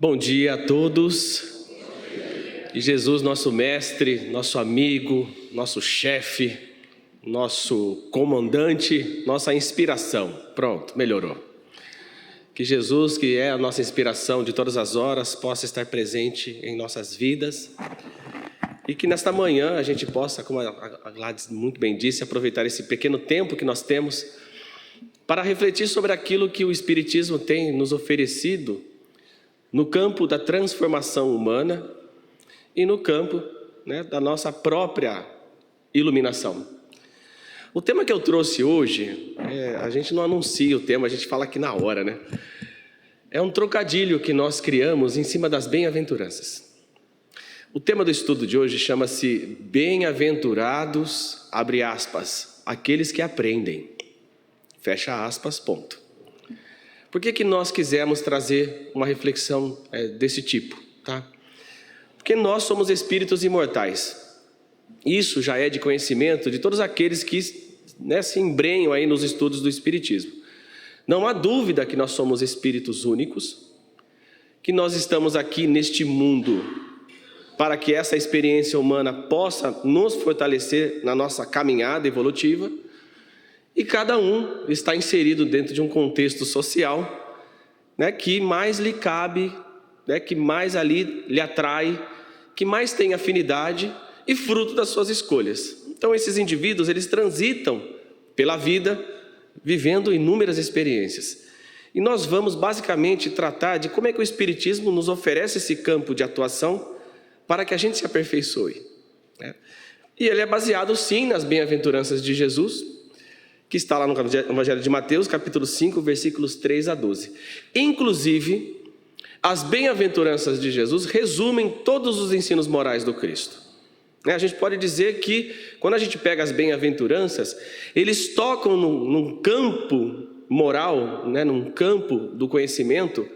Bom dia a todos. E Jesus, nosso mestre, nosso amigo, nosso chefe, nosso comandante, nossa inspiração. Pronto, melhorou. Que Jesus, que é a nossa inspiração de todas as horas, possa estar presente em nossas vidas. E que nesta manhã a gente possa, como a Gladys muito bem disse, aproveitar esse pequeno tempo que nós temos para refletir sobre aquilo que o Espiritismo tem nos oferecido no campo da transformação humana e no campo, da nossa própria iluminação. O tema que eu trouxe hoje, a gente não anuncia o tema, a gente fala aqui na hora, né? É um trocadilho que nós criamos em cima das bem-aventuranças. O tema do estudo de hoje chama-se Bem-aventurados, abre aspas, aqueles que aprendem, fecha aspas, ponto. Por que nós quisemos trazer uma reflexão desse tipo? Tá? Porque nós somos espíritos imortais. Isso já é de conhecimento de todos aqueles que se embrenham aí nos estudos do Espiritismo. Não há dúvida que nós somos espíritos únicos, que nós estamos aqui neste mundo para que essa experiência humana possa nos fortalecer na nossa caminhada evolutiva. E cada um está inserido dentro de um contexto social, que mais lhe cabe, que mais ali lhe atrai, que mais tem afinidade e fruto das suas escolhas. Então esses indivíduos, eles transitam pela vida, vivendo inúmeras experiências. E nós vamos basicamente tratar de como é que o Espiritismo nos oferece esse campo de atuação para que a gente se aperfeiçoe. E ele é baseado sim nas bem-aventuranças de Jesus, que está lá no Evangelho de Mateus, capítulo 5, versículos 3 a 12. Inclusive, as bem-aventuranças de Jesus resumem todos os ensinos morais do Cristo. A gente pode dizer que, quando a gente pega as bem-aventuranças, eles tocam num campo moral, num campo do conhecimento,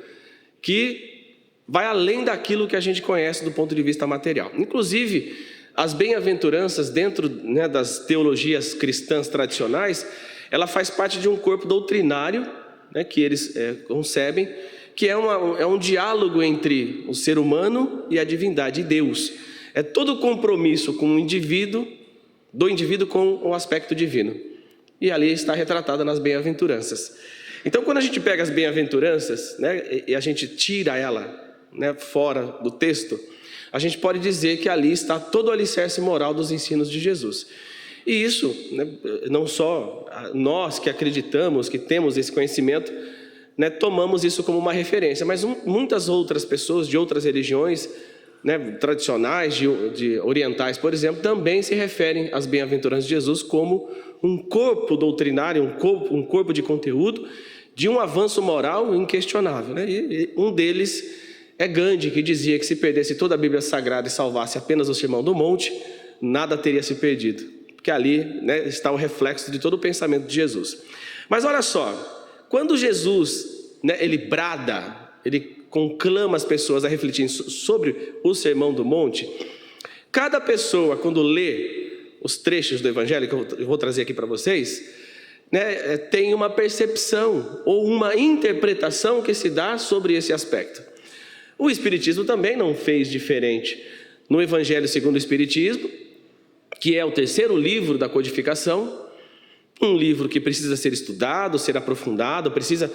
que vai além daquilo que a gente conhece do ponto de vista material. Inclusive, as bem-aventuranças dentro das teologias cristãs tradicionais, ela faz parte de um corpo doutrinário, que eles concebem, que é um diálogo entre o ser humano e a divindade, e Deus. É todo o compromisso com o indivíduo, do indivíduo com o aspecto divino. E ali está retratada nas bem-aventuranças. Então, quando a gente pega as bem-aventuranças, e a gente tira ela fora do texto, a gente pode dizer que ali está todo o alicerce moral dos ensinos de Jesus. E isso, não só nós que acreditamos, que temos esse conhecimento, tomamos isso como uma referência, mas muitas outras pessoas de outras religiões tradicionais, de orientais, por exemplo, também se referem às bem-aventuranças de Jesus como um corpo doutrinário, um corpo de conteúdo, de um avanço moral inquestionável. E um deles é Gandhi, que dizia que se perdesse toda a Bíblia Sagrada e salvasse apenas o Sermão do Monte, nada teria se perdido, porque ali está o reflexo de todo o pensamento de Jesus. Mas olha só, quando Jesus ele brada, ele conclama as pessoas a refletirem sobre o Sermão do Monte, cada pessoa, quando lê os trechos do Evangelho, que eu vou trazer aqui para vocês, tem uma percepção ou uma interpretação que se dá sobre esse aspecto. O Espiritismo também não fez diferente. No Evangelho segundo o Espiritismo, que é o terceiro livro da codificação, um livro que precisa ser estudado, ser aprofundado, precisa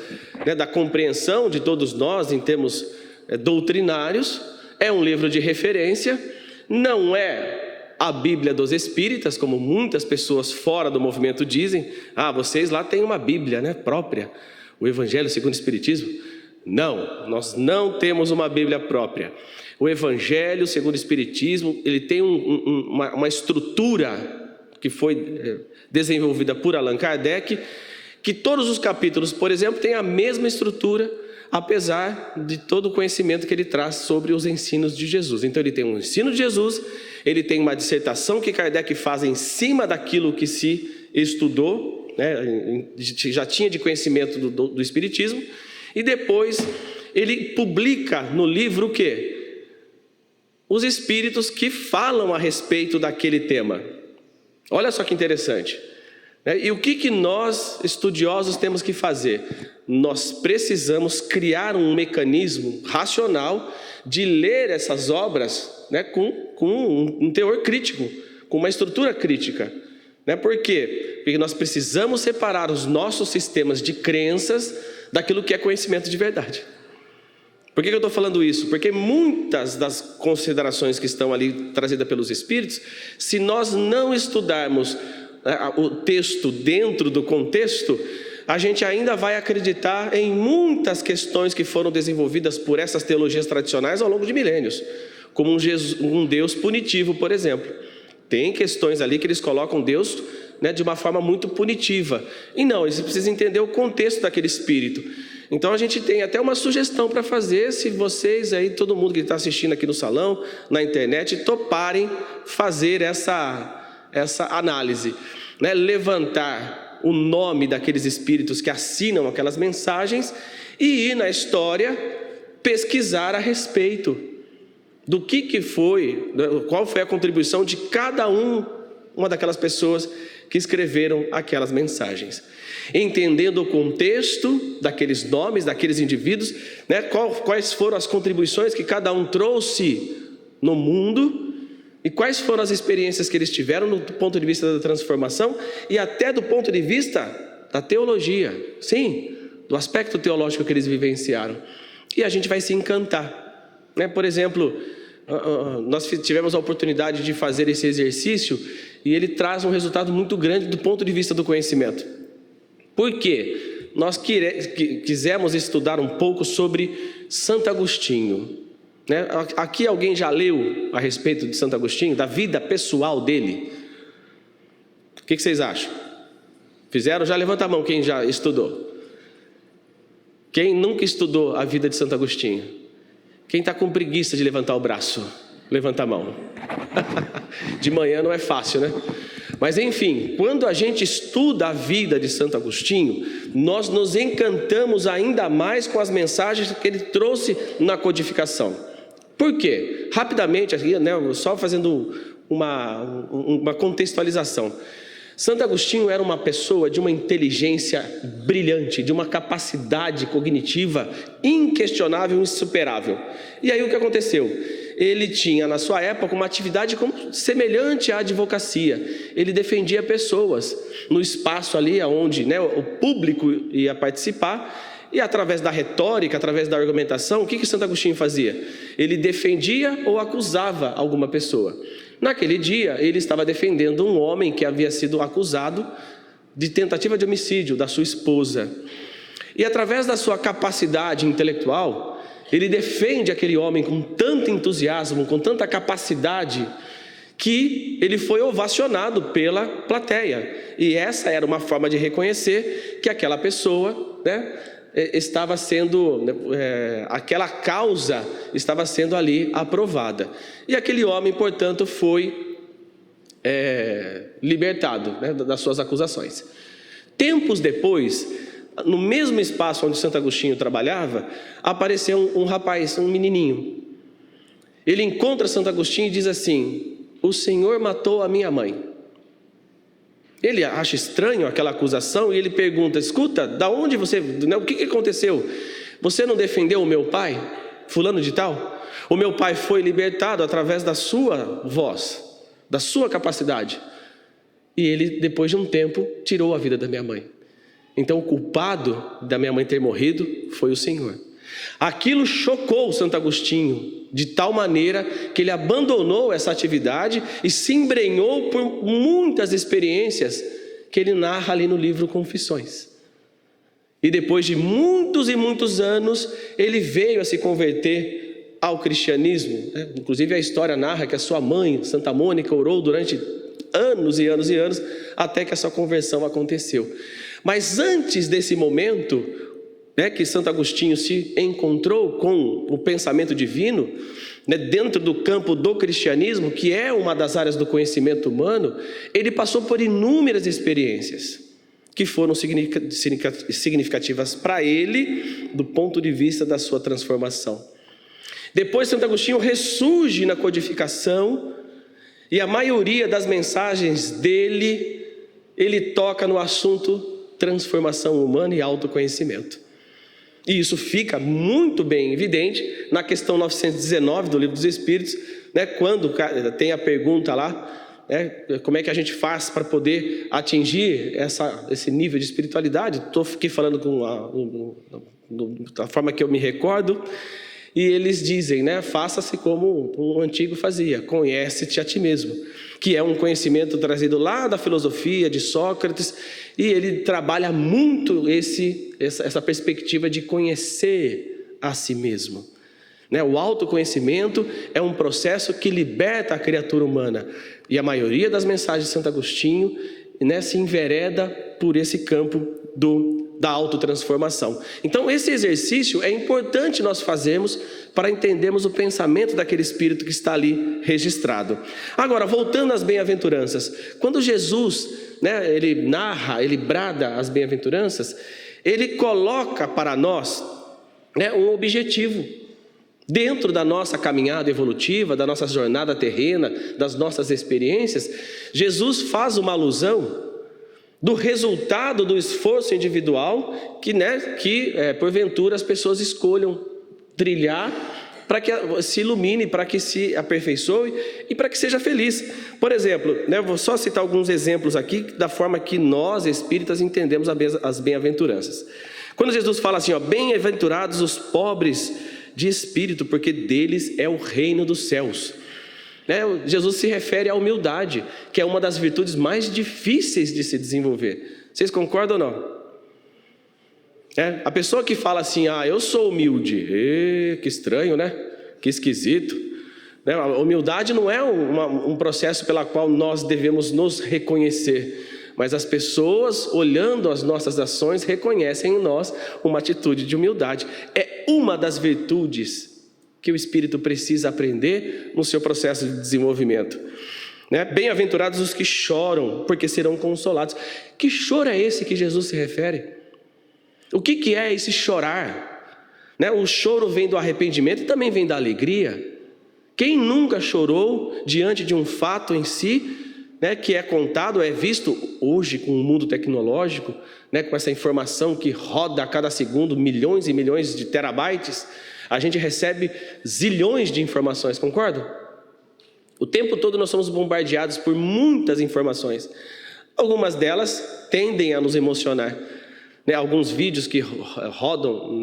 da compreensão de todos nós em termos doutrinários, é um livro de referência, não é a Bíblia dos Espíritas, como muitas pessoas fora do movimento dizem, vocês lá têm uma Bíblia própria, o Evangelho segundo o Espiritismo. Não, nós não temos uma Bíblia própria. O Evangelho, segundo o Espiritismo, ele tem uma estrutura que foi desenvolvida por Allan Kardec, que todos os capítulos, por exemplo, têm a mesma estrutura, apesar de todo o conhecimento que ele traz sobre os ensinos de Jesus. Então ele tem um ensino de Jesus, ele tem uma dissertação que Kardec faz em cima daquilo que se estudou, já tinha de conhecimento do Espiritismo, e depois ele publica no livro o quê? Os espíritos que falam a respeito daquele tema. Olha só que interessante. E o que nós, estudiosos, temos que fazer? Nós precisamos criar um mecanismo racional de ler essas obras, com um teor crítico, com uma estrutura crítica. Por quê? Porque nós precisamos separar os nossos sistemas de crenças daquilo que é conhecimento de verdade. Por que eu estou falando isso? Porque muitas das considerações que estão ali trazidas pelos Espíritos, se nós não estudarmos o texto dentro do contexto, a gente ainda vai acreditar em muitas questões que foram desenvolvidas por essas teologias tradicionais ao longo de milênios, como um Deus punitivo, por exemplo. Tem questões ali que eles colocam Deus, de uma forma muito punitiva. E não, eles precisam entender o contexto daquele espírito. Então a gente tem até uma sugestão para fazer, se vocês aí, todo mundo que está assistindo aqui no salão, na internet, toparem fazer essa análise, levantar o nome daqueles espíritos que assinam aquelas mensagens e ir na história pesquisar a respeito do que foi, qual foi a contribuição de cada uma daquelas pessoas que escreveram aquelas mensagens, entendendo o contexto daqueles nomes, daqueles indivíduos, quais foram as contribuições que cada um trouxe no mundo e quais foram as experiências que eles tiveram do ponto de vista da transformação e até do ponto de vista da teologia, sim, do aspecto teológico que eles vivenciaram. E a gente vai se encantar. Por exemplo, nós tivemos a oportunidade de fazer esse exercício e ele traz um resultado muito grande do ponto de vista do conhecimento. Por quê? Nós quisemos estudar um pouco sobre Santo Agostinho. Aqui alguém já leu a respeito de Santo Agostinho, da vida pessoal dele? O que vocês acham? Fizeram? Já levanta a mão quem já estudou. Quem nunca estudou a vida de Santo Agostinho? Quem está com preguiça de levantar o braço? Levanta a mão. De manhã não é fácil, né? Mas enfim, quando a gente estuda a vida de Santo Agostinho, nós nos encantamos ainda mais com as mensagens que ele trouxe na codificação. Por quê? Rapidamente, aqui, só fazendo uma contextualização. Santo Agostinho era uma pessoa de uma inteligência brilhante, de uma capacidade cognitiva inquestionável e insuperável. E aí o que aconteceu? Ele tinha na sua época uma atividade semelhante à advocacia. Ele defendia pessoas no espaço ali onde o público ia participar. E através da retórica, através da argumentação, o que Santo Agostinho fazia? Ele defendia ou acusava alguma pessoa. Naquele dia, ele estava defendendo um homem que havia sido acusado de tentativa de homicídio da sua esposa. E através da sua capacidade intelectual, ele defende aquele homem com tanto entusiasmo, com tanta capacidade, que ele foi ovacionado pela plateia. E essa era uma forma de reconhecer que aquela pessoa, estava sendo, aquela causa estava sendo ali aprovada. E aquele homem, portanto, foi libertado das suas acusações. Tempos depois, no mesmo espaço onde Santo Agostinho trabalhava, apareceu um rapaz, um menininho. Ele encontra Santo Agostinho e diz assim: o Senhor matou a minha mãe. Ele acha estranho aquela acusação e ele pergunta: escuta, da onde você, o que aconteceu? Você não defendeu o meu pai, fulano de tal? O meu pai foi libertado através da sua voz, da sua capacidade. E ele, depois de um tempo, tirou a vida da minha mãe. Então o culpado da minha mãe ter morrido foi o Senhor. Aquilo chocou Santo Agostinho de tal maneira que ele abandonou essa atividade e se embrenhou por muitas experiências que ele narra ali no livro Confissões. E depois de muitos e muitos anos, ele veio a se converter ao cristianismo. Inclusive a história narra que a sua mãe, Santa Mônica, orou durante anos e anos e anos, até que a sua conversão aconteceu. Mas antes desse momento, que Santo Agostinho se encontrou com o pensamento divino, dentro do campo do cristianismo, que é uma das áreas do conhecimento humano, ele passou por inúmeras experiências que foram significativas para ele, do ponto de vista da sua transformação. Depois Santo Agostinho ressurge na codificação, e a maioria das mensagens dele ele toca no assunto transformação humana e autoconhecimento. E isso fica muito bem evidente na questão 919 do Livro dos Espíritos, né, quando tem a pergunta lá, né, como é que a gente faz para poder atingir esse nível de espiritualidade. Estou aqui falando da forma que eu me recordo, e eles dizem, né, faça-se como um antigo fazia, conhece-te a ti mesmo, que é um conhecimento trazido lá da filosofia de Sócrates, e ele trabalha muito essa perspectiva de conhecer a si mesmo. Né? O autoconhecimento é um processo que liberta a criatura humana, e a maioria das mensagens de Santo Agostinho, né, se envereda por esse campo da autotransformação. Então esse exercício é importante nós fazermos para entendermos o pensamento daquele espírito que está ali registrado. Agora, voltando às bem-aventuranças, quando Jesus, né, ele narra, ele brada as bem-aventuranças, ele coloca para nós, né, um objetivo. Dentro da nossa caminhada evolutiva, da nossa jornada terrena, das nossas experiências, Jesus faz uma alusão do resultado do esforço individual que porventura as pessoas escolham trilhar para que se ilumine, para que se aperfeiçoe e para que seja feliz. Por exemplo, né, vou só citar alguns exemplos aqui da forma que nós espíritas entendemos as bem-aventuranças. Quando Jesus fala assim, bem-aventurados os pobres de espírito, porque deles é o reino dos céus. Jesus se refere à humildade, que é uma das virtudes mais difíceis de se desenvolver. Vocês concordam ou não? A pessoa que fala assim, eu sou humilde, que estranho, né? Que esquisito. A humildade não é um processo pelo qual nós devemos nos reconhecer, mas as pessoas, olhando as nossas ações, reconhecem em nós uma atitude de humildade. É uma das virtudes que o espírito precisa aprender no seu processo de desenvolvimento. Bem-aventurados os que choram, porque serão consolados. Que choro é esse que Jesus se refere? O que é esse chorar? O choro vem do arrependimento e também vem da alegria. Quem nunca chorou diante de um fato em si, que é contado, é visto hoje com o mundo tecnológico, com essa informação que roda a cada segundo milhões e milhões de terabytes, a gente recebe zilhões de informações, concordam? O tempo todo nós somos bombardeados por muitas informações. Algumas delas tendem a nos emocionar. Alguns vídeos que rodam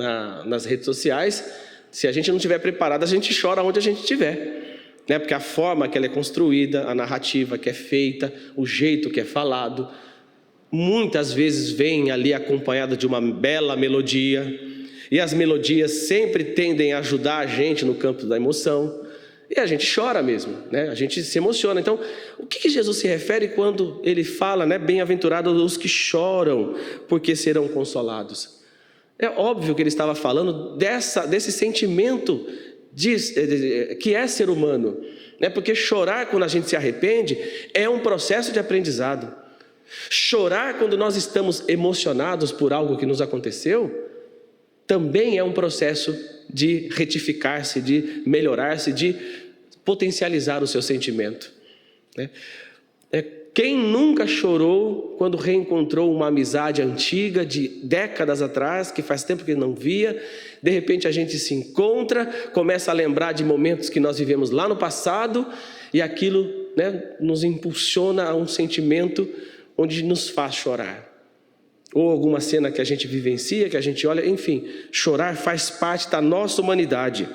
nas redes sociais, se a gente não estiver preparado, a gente chora onde a gente estiver. Porque a forma que ela é construída, a narrativa que é feita, o jeito que é falado, muitas vezes vem ali acompanhada de uma bela melodia, e as melodias sempre tendem a ajudar a gente no campo da emoção, e a gente chora mesmo, a gente se emociona. Então, o que Jesus se refere quando ele fala, bem-aventurados os que choram, porque serão consolados? É óbvio que ele estava falando desse sentimento que é ser humano, porque chorar quando a gente se arrepende é um processo de aprendizado. Chorar quando nós estamos emocionados por algo que nos aconteceu também é um processo de retificar-se, de melhorar-se, de potencializar o seu sentimento. Quem nunca chorou quando reencontrou uma amizade antiga de décadas atrás, que faz tempo que não via, de repente a gente se encontra, começa a lembrar de momentos que nós vivemos lá no passado, e aquilo nos impulsiona a um sentimento onde nos faz chorar. Ou alguma cena que a gente vivencia, que a gente olha, enfim, chorar faz parte da nossa humanidade.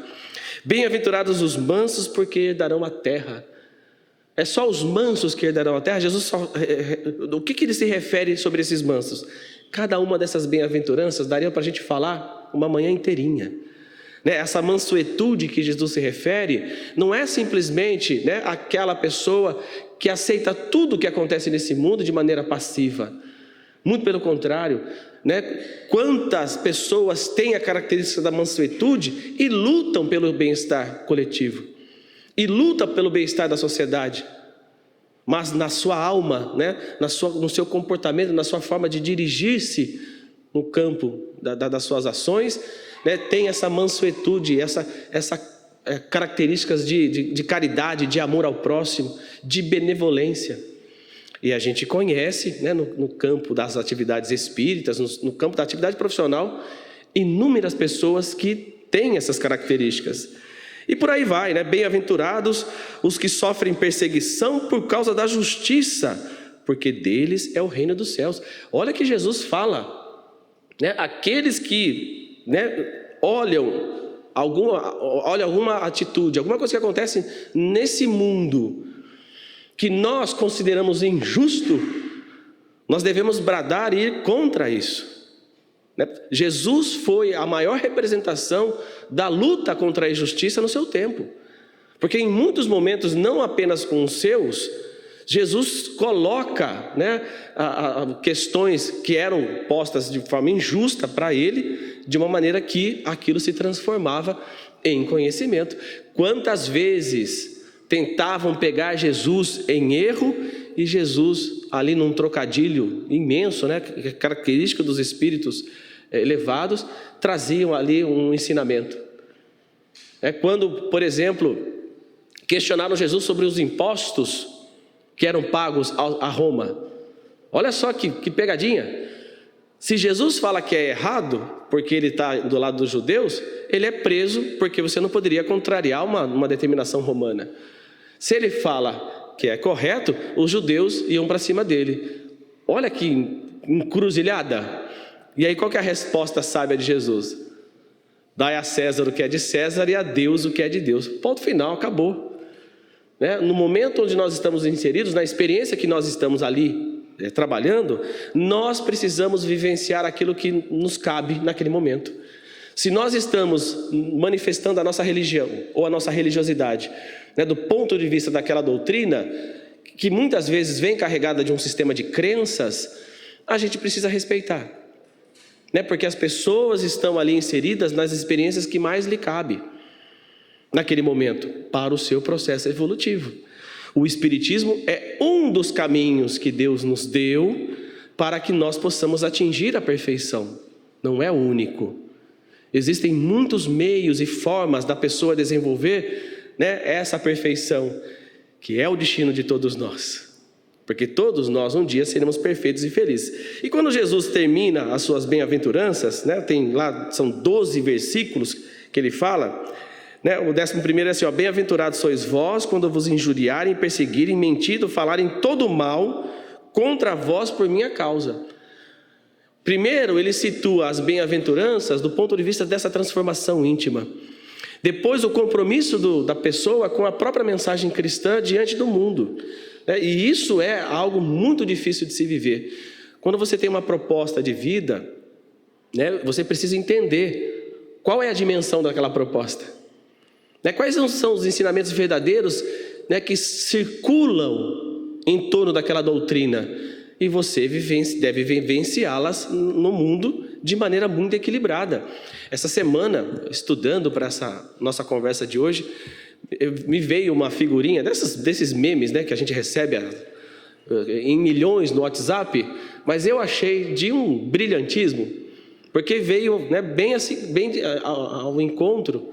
Bem-aventurados os mansos, porque herdarão a terra. É só os mansos que herdarão a terra? Jesus o que ele se refere sobre esses mansos? Cada uma dessas bem-aventuranças daria para a gente falar uma manhã inteirinha. Essa mansuetude que Jesus se refere não é simplesmente aquela pessoa que aceita tudo o que acontece nesse mundo de maneira passiva. Muito pelo contrário, quantas pessoas têm a característica da mansuetude e lutam pelo bem-estar coletivo, e lutam pelo bem-estar da sociedade, mas na sua alma, no seu comportamento, na sua forma de dirigir-se no campo das suas ações, tem essa mansuetude, essa características de caridade, de amor ao próximo, de benevolência. E a gente conhece, né, no campo das atividades espíritas, no campo da atividade profissional, inúmeras pessoas que têm essas características. E por aí vai, né? Bem-aventurados os que sofrem perseguição por causa da justiça, porque deles é o reino dos céus. Olha que Jesus fala, né? Aqueles que, né, olham alguma atitude, alguma coisa que acontece nesse mundo que nós consideramos injusto, nós devemos bradar e ir contra isso. Jesus foi a maior representação da luta contra a injustiça no seu tempo, porque em muitos momentos, não apenas com os seus, Jesus coloca, né, questões que eram postas de forma injusta para ele, de uma maneira que aquilo se transformava em conhecimento. Quantas vezes tentavam pegar Jesus em erro, e Jesus, ali num trocadilho imenso, né, característica dos espíritos elevados, traziam ali um ensinamento. Quando, por exemplo, questionaram Jesus sobre os impostos que eram pagos a Roma. Olha só que pegadinha. Se Jesus fala que é errado, porque ele está do lado dos judeus, ele é preso porque você não poderia contrariar uma determinação romana. Se ele fala que é correto, os judeus iam para cima dele. Olha que encruzilhada. E aí qual que é a resposta sábia de Jesus? Dai a César o que é de César e a Deus o que é de Deus. Ponto final, acabou. No momento onde nós estamos inseridos, na experiência que nós estamos ali trabalhando, nós precisamos vivenciar aquilo que nos cabe naquele momento. Se nós estamos manifestando a nossa religião ou a nossa religiosidade, do ponto de vista daquela doutrina, que muitas vezes vem carregada de um sistema de crenças, a gente precisa respeitar, porque as pessoas estão ali inseridas nas experiências que mais lhe cabe naquele momento, para o seu processo evolutivo. O Espiritismo é um dos caminhos que Deus nos deu para que nós possamos atingir a perfeição. Não é o único. Existem muitos meios e formas da pessoa desenvolver, essa perfeição, que é o destino de todos nós. Porque todos nós um dia seremos perfeitos e felizes. E quando Jesus termina as suas bem-aventuranças, tem lá, são 12 versículos que ele fala. O 11º é assim, bem-aventurados sois vós quando vos injuriarem, perseguirem, mentirem, falarem todo mal contra vós por minha causa. Primeiro, ele situa as bem-aventuranças do ponto de vista dessa transformação íntima. Depois, o compromisso da pessoa com a própria mensagem cristã diante do mundo. E isso é algo muito difícil de se viver. Quando você tem uma proposta de vida, você precisa entender qual é a dimensão daquela proposta. Quais são os ensinamentos verdadeiros, que circulam em torno daquela doutrina? E você deve vivenciá-las no mundo de maneira muito equilibrada. Essa semana, estudando para essa nossa conversa de hoje, me veio uma figurinha desses memes, que a gente recebe em milhões no WhatsApp, mas eu achei de um brilhantismo, porque veio bem ao encontro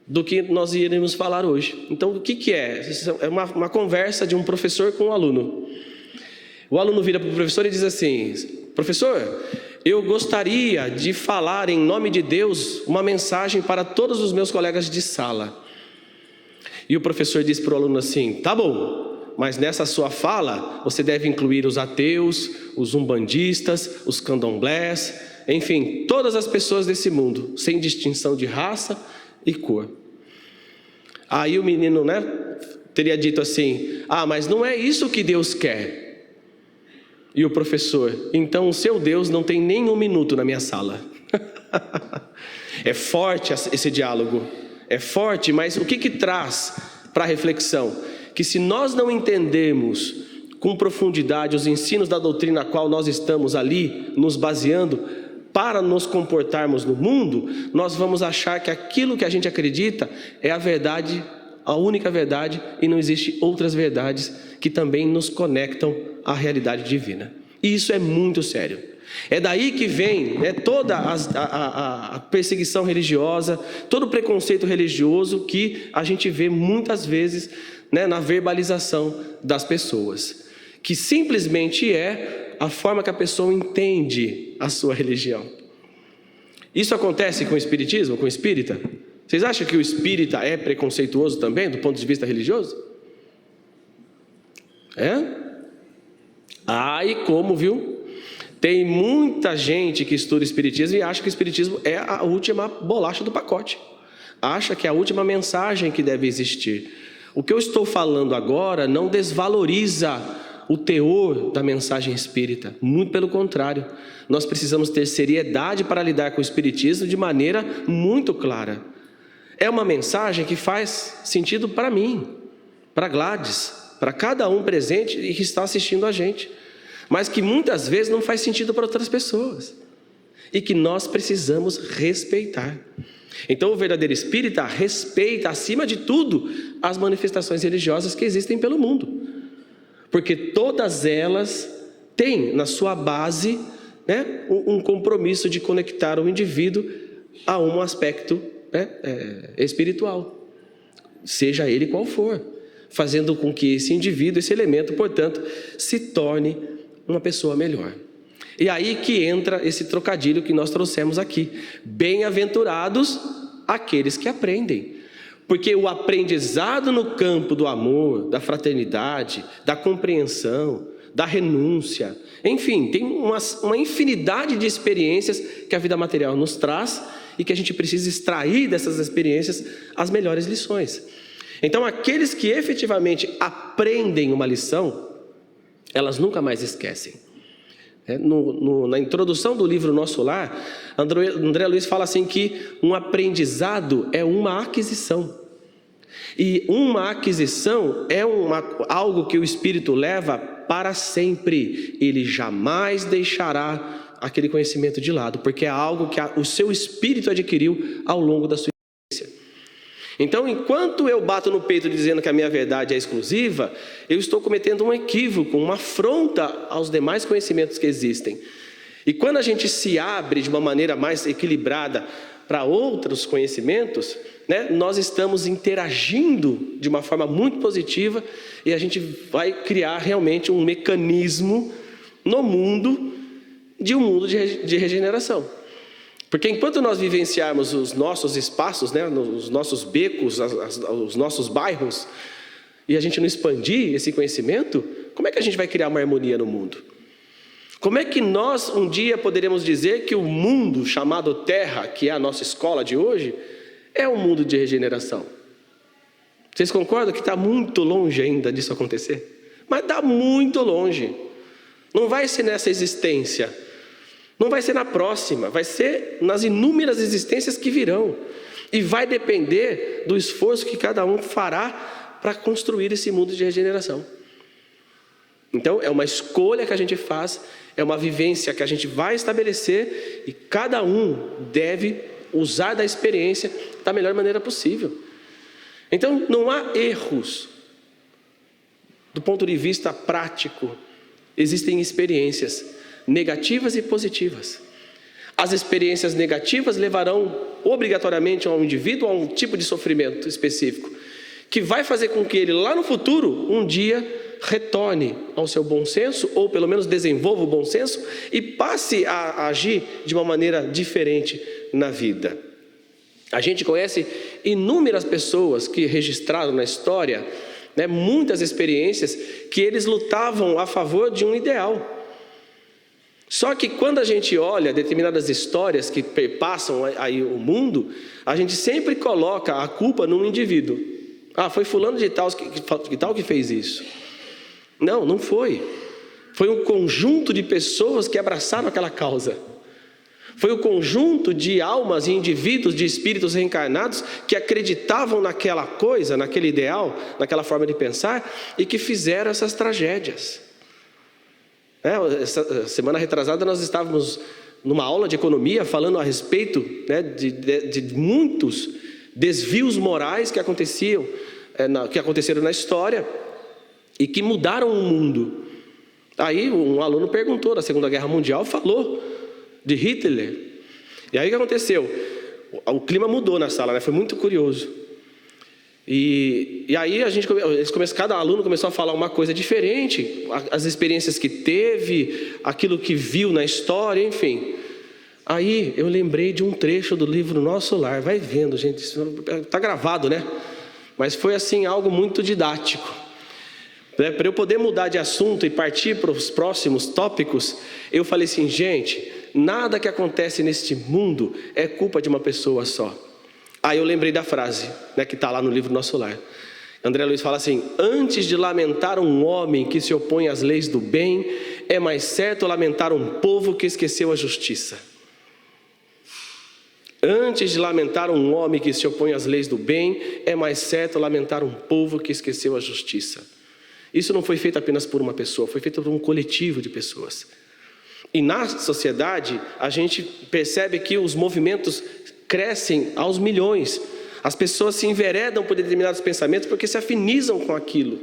do que nós iremos falar hoje. Então, o que é? É uma conversa de um professor com um aluno. O aluno vira para o professor e diz assim: professor, eu gostaria de falar em nome de Deus uma mensagem para todos os meus colegas de sala. E o professor diz para o aluno assim: tá bom, mas nessa sua fala você deve incluir os ateus, os umbandistas, os candomblés, enfim, todas as pessoas desse mundo, sem distinção de raça e cor. Aí o menino, teria dito assim: mas não é isso que Deus quer. E o professor: então o seu Deus não tem nem um minuto na minha sala. É forte esse diálogo, é forte, mas o que traz para a reflexão? Que se nós não entendermos com profundidade os ensinos da doutrina a qual nós estamos ali nos baseando para nos comportarmos no mundo, nós vamos achar que aquilo que a gente acredita é a verdade, a única verdade, e não existe outras verdades que também nos conectam à realidade divina. E isso é muito sério. É daí que vem toda a perseguição religiosa, todo o preconceito religioso que a gente vê muitas vezes na verbalização das pessoas, que simplesmente é a forma que a pessoa entende a sua religião. Isso acontece com o espiritismo, com o espírita? Vocês acham que o espírita é preconceituoso também, do ponto de vista religioso? E como, viu? Tem muita gente que estuda espiritismo e acha que o espiritismo é a última bolacha do pacote. Acha que é a última mensagem que deve existir. O que eu estou falando agora não desvaloriza o teor da mensagem espírita. Muito pelo contrário. Nós precisamos ter seriedade para lidar com o espiritismo de maneira muito clara. É uma mensagem que faz sentido para mim, para Gladys, para cada um presente e que está assistindo a gente, mas que muitas vezes não faz sentido para outras pessoas e que nós precisamos respeitar. Então o verdadeiro espírita respeita, acima de tudo, as manifestações religiosas que existem pelo mundo, porque todas elas têm na sua base, um compromisso de conectar o indivíduo a um aspecto espiritual, seja ele qual for, fazendo com que esse indivíduo, esse elemento, portanto, se torne uma pessoa melhor. E aí que entra esse trocadilho que nós trouxemos aqui: bem-aventurados aqueles que aprendem, porque o aprendizado no campo do amor, da fraternidade, da compreensão, da renúncia, enfim, tem uma infinidade de experiências que a vida material nos traz e que a gente precisa extrair dessas experiências as melhores lições. Então, aqueles que efetivamente aprendem uma lição, elas nunca mais esquecem. Na introdução do livro Nosso Lar, André Luiz fala assim que um aprendizado é uma aquisição. E uma aquisição é algo que o espírito leva para sempre. Ele jamais deixará aquele conhecimento de lado, porque é algo que o seu espírito adquiriu ao longo da sua existência. Então, enquanto eu bato no peito dizendo que a minha verdade é exclusiva, eu estou cometendo um equívoco, uma afronta aos demais conhecimentos que existem. E quando a gente se abre de uma maneira mais equilibrada para outros conhecimentos, nós estamos interagindo de uma forma muito positiva e a gente vai criar realmente um mecanismo no mundo, de um mundo de regeneração. Porque enquanto nós vivenciarmos os nossos espaços, os nossos becos, os nossos bairros, e a gente não expandir esse conhecimento, como é que a gente vai criar uma harmonia no mundo? Como é que nós um dia poderemos dizer que o mundo chamado Terra, que é a nossa escola de hoje, é um mundo de regeneração? Vocês concordam que está muito longe ainda disso acontecer? Mas está muito longe. Não vai ser nessa existência. Não vai ser na próxima, vai ser nas inúmeras existências que virão. E vai depender do esforço que cada um fará para construir esse mundo de regeneração. Então, é uma escolha que a gente faz, é uma vivência que a gente vai estabelecer e cada um deve usar da experiência da melhor maneira possível. Então, não há erros. Do ponto de vista prático, existem experiências negativas e positivas. As experiências negativas levarão obrigatoriamente ao indivíduo a um tipo de sofrimento específico, que vai fazer com que ele lá no futuro, um dia, retorne ao seu bom senso, ou pelo menos desenvolva o bom senso, e passe a agir de uma maneira diferente na vida. A gente conhece inúmeras pessoas que registraram na história, muitas experiências, que eles lutavam a favor de um ideal. Só que quando a gente olha determinadas histórias que perpassam aí o mundo, a gente sempre coloca a culpa num indivíduo. Foi fulano de tal que fez isso. Não, não foi. Foi um conjunto de pessoas que abraçaram aquela causa. Foi o conjunto de almas e indivíduos, de espíritos reencarnados que acreditavam naquela coisa, naquele ideal, naquela forma de pensar e que fizeram essas tragédias. Essa semana retrasada nós estávamos numa aula de economia falando a respeito de muitos desvios morais que aconteceram na história e que mudaram o mundo. Aí um aluno perguntou da Segunda Guerra Mundial, falou de Hitler. E aí o que aconteceu? O clima mudou na sala, foi muito curioso. E aí cada aluno começou a falar uma coisa diferente, as experiências que teve, aquilo que viu na história, enfim. Aí eu lembrei de um trecho do livro Nosso Lar. Vai vendo, gente, está gravado, né? Mas foi assim algo muito didático. Para eu poder mudar de assunto e partir para os próximos tópicos, eu falei assim, gente, nada que acontece neste mundo é culpa de uma pessoa só. Aí eu lembrei da frase, né, que está lá no livro Nosso Lar. André Luiz fala assim: antes de lamentar um homem que se opõe às leis do bem, é mais certo lamentar um povo que esqueceu a justiça. Antes de lamentar um homem que se opõe às leis do bem, é mais certo lamentar um povo que esqueceu a justiça. Isso não foi feito apenas por uma pessoa, foi feito por um coletivo de pessoas. E na sociedade, a gente percebe que os movimentos crescem aos milhões. As pessoas se enveredam por determinados pensamentos porque se afinizam com aquilo.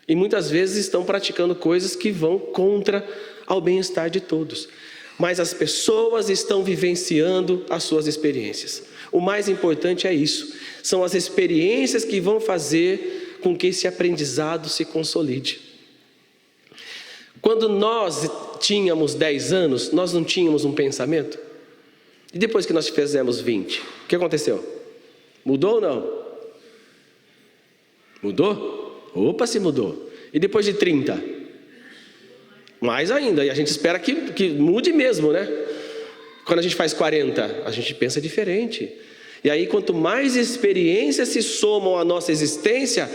E muitas vezes estão praticando coisas que vão contra ao bem-estar de todos. Mas as pessoas estão vivenciando as suas experiências. O mais importante é isso. São as experiências que vão fazer com que esse aprendizado se consolide. Quando nós tínhamos 10 anos, nós não tínhamos um pensamento? E depois que nós fizemos 20, o que aconteceu? Mudou ou não? Mudou? Opa, se mudou. E depois de 30? Mais ainda, e a gente espera que mude mesmo, né? Quando a gente faz 40, a gente pensa diferente. E aí, quanto mais experiências se somam à nossa existência,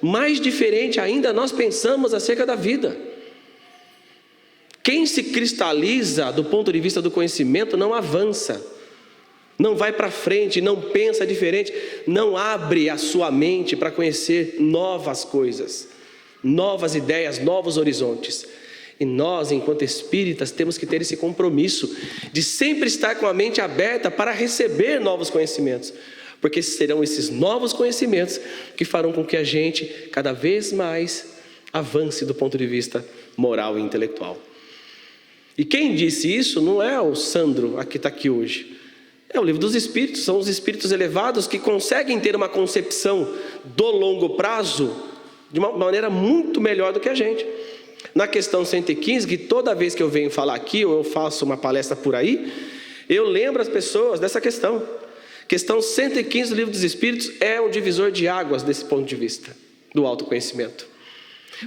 mais diferente ainda nós pensamos acerca da vida. Quem se cristaliza do ponto de vista do conhecimento não avança, não vai para frente, não pensa diferente, não abre a sua mente para conhecer novas coisas, novas ideias, novos horizontes. E nós, enquanto espíritas, temos que ter esse compromisso de sempre estar com a mente aberta para receber novos conhecimentos, porque serão esses novos conhecimentos que farão com que a gente cada vez mais avance do ponto de vista moral e intelectual. E quem disse isso não é o Sandro, que está aqui hoje. É o livro dos Espíritos, são os espíritos elevados que conseguem ter uma concepção do longo prazo de uma maneira muito melhor do que a gente. Na questão 115, que toda vez que eu venho falar aqui, ou eu faço uma palestra por aí, eu lembro as pessoas dessa questão. Questão 115 do livro dos Espíritos é um divisor de águas desse ponto de vista, do autoconhecimento.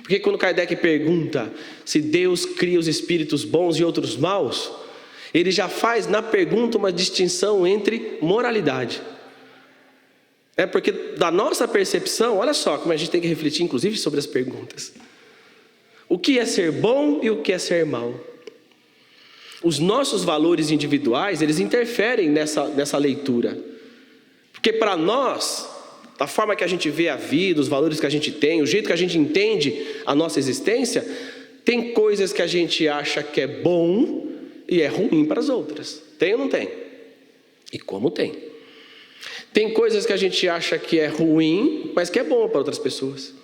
Porque quando Kardec pergunta se Deus cria os espíritos bons e outros maus, ele já faz na pergunta uma distinção entre moralidade. Porque da nossa percepção, olha só como a gente tem que refletir inclusive sobre as perguntas. O que é ser bom e o que é ser mau? Os nossos valores individuais, eles interferem nessa leitura. Porque para nós, da forma que a gente vê a vida, os valores que a gente tem, o jeito que a gente entende a nossa existência, tem coisas que a gente acha que é bom e é ruim para as outras. Tem ou não tem? E como tem? Tem coisas que a gente acha que é ruim, mas que é bom para outras pessoas.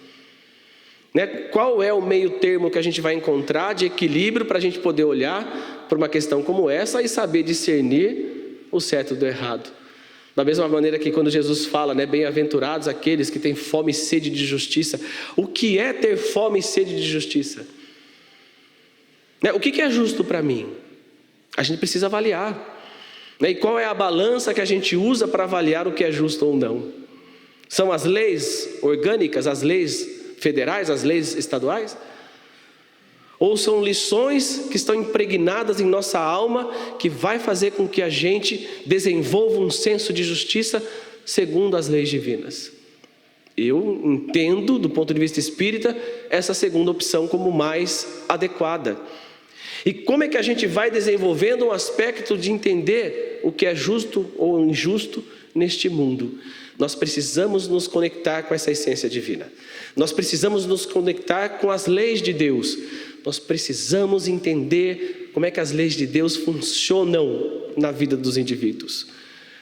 Qual é o meio termo que a gente vai encontrar de equilíbrio para a gente poder olhar para uma questão como essa e saber discernir o certo do errado? Da mesma maneira que quando Jesus fala, bem-aventurados aqueles que têm fome e sede de justiça. O que é ter fome e sede de justiça? O que é justo para mim? A gente precisa avaliar. E qual é a balança que a gente usa para avaliar o que é justo ou não? São as leis orgânicas, as leis federais, as leis estaduais? Ou são lições que estão impregnadas em nossa alma, que vai fazer com que a gente desenvolva um senso de justiça segundo as leis divinas? Eu entendo, do ponto de vista espírita, essa segunda opção como mais adequada. E como é que a gente vai desenvolvendo um aspecto de entender o que é justo ou injusto neste mundo? Nós precisamos nos conectar com essa essência divina. Nós precisamos nos conectar com as leis de Deus. Nós precisamos entender como é que as leis de Deus funcionam na vida dos indivíduos.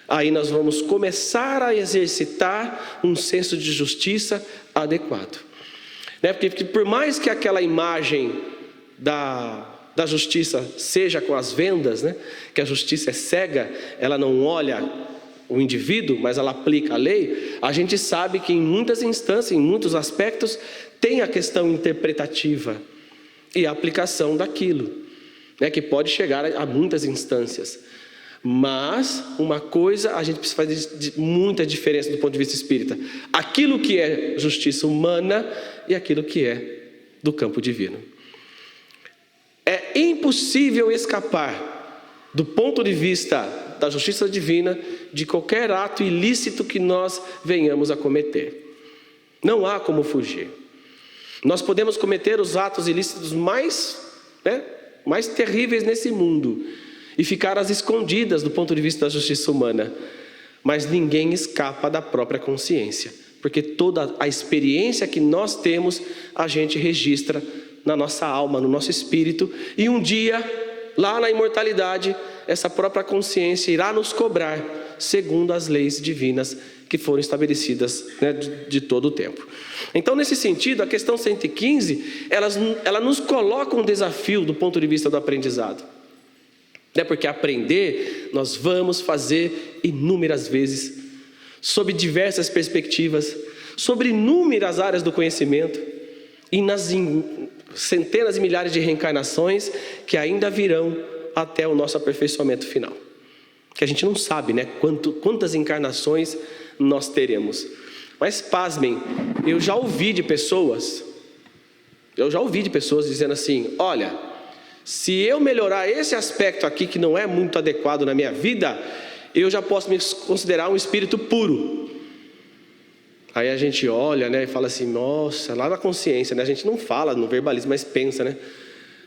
Aí nós vamos começar a exercitar um senso de justiça adequado. Porque por mais que aquela imagem da justiça seja com as vendas, que a justiça é cega, ela não olha o indivíduo, mas ela aplica a lei, a gente sabe que em muitas instâncias, em muitos aspectos, tem a questão interpretativa e a aplicação daquilo, né, que pode chegar a muitas instâncias. Mas uma coisa a gente precisa fazer muita diferença do ponto de vista espírita: aquilo que é justiça humana e aquilo que é do campo divino. É impossível escapar do ponto de vista da justiça divina de qualquer ato ilícito que nós venhamos a cometer. Não há como fugir. Nós podemos cometer os atos ilícitos mais terríveis nesse mundo e ficar às escondidas do ponto de vista da justiça humana, mas ninguém escapa da própria consciência, porque toda a experiência que nós temos, a gente registra na nossa alma, no nosso espírito, e um dia, lá na imortalidade, essa própria consciência irá nos cobrar, segundo as leis divinas que foram estabelecidas, né, de todo o tempo. Então, nesse sentido, a questão 115, ela nos coloca um desafio do ponto de vista do aprendizado. Porque aprender, nós vamos fazer inúmeras vezes, sob diversas perspectivas, sobre inúmeras áreas do conhecimento, e nas centenas e milhares de reencarnações que ainda virão até o nosso aperfeiçoamento final. Que a gente não sabe, né, quantas encarnações nós teremos. Mas pasmem, eu já ouvi de pessoas dizendo assim: olha, se eu melhorar esse aspecto aqui que não é muito adequado na minha vida, eu já posso me considerar um espírito puro. Aí a gente olha, né, e fala assim: nossa, lá na consciência, né, a gente não fala, não verbaliza, mas pensa, né,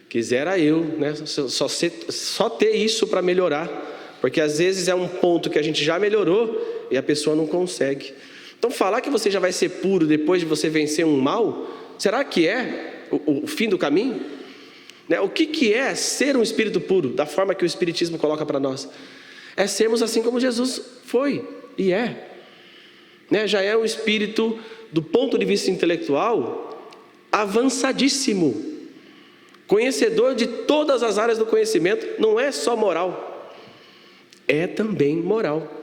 quisera eu, né, só ter isso para melhorar, porque às vezes é um ponto que a gente já melhorou e a pessoa não consegue. Então falar que você já vai ser puro depois de você vencer um mal, será que é o fim do caminho? O que é ser um espírito puro, da forma que o Espiritismo coloca para nós? É sermos assim como Jesus foi e é. Já é um espírito, do ponto de vista intelectual, avançadíssimo, conhecedor de todas as áreas do conhecimento. Não é só moral, é também moral.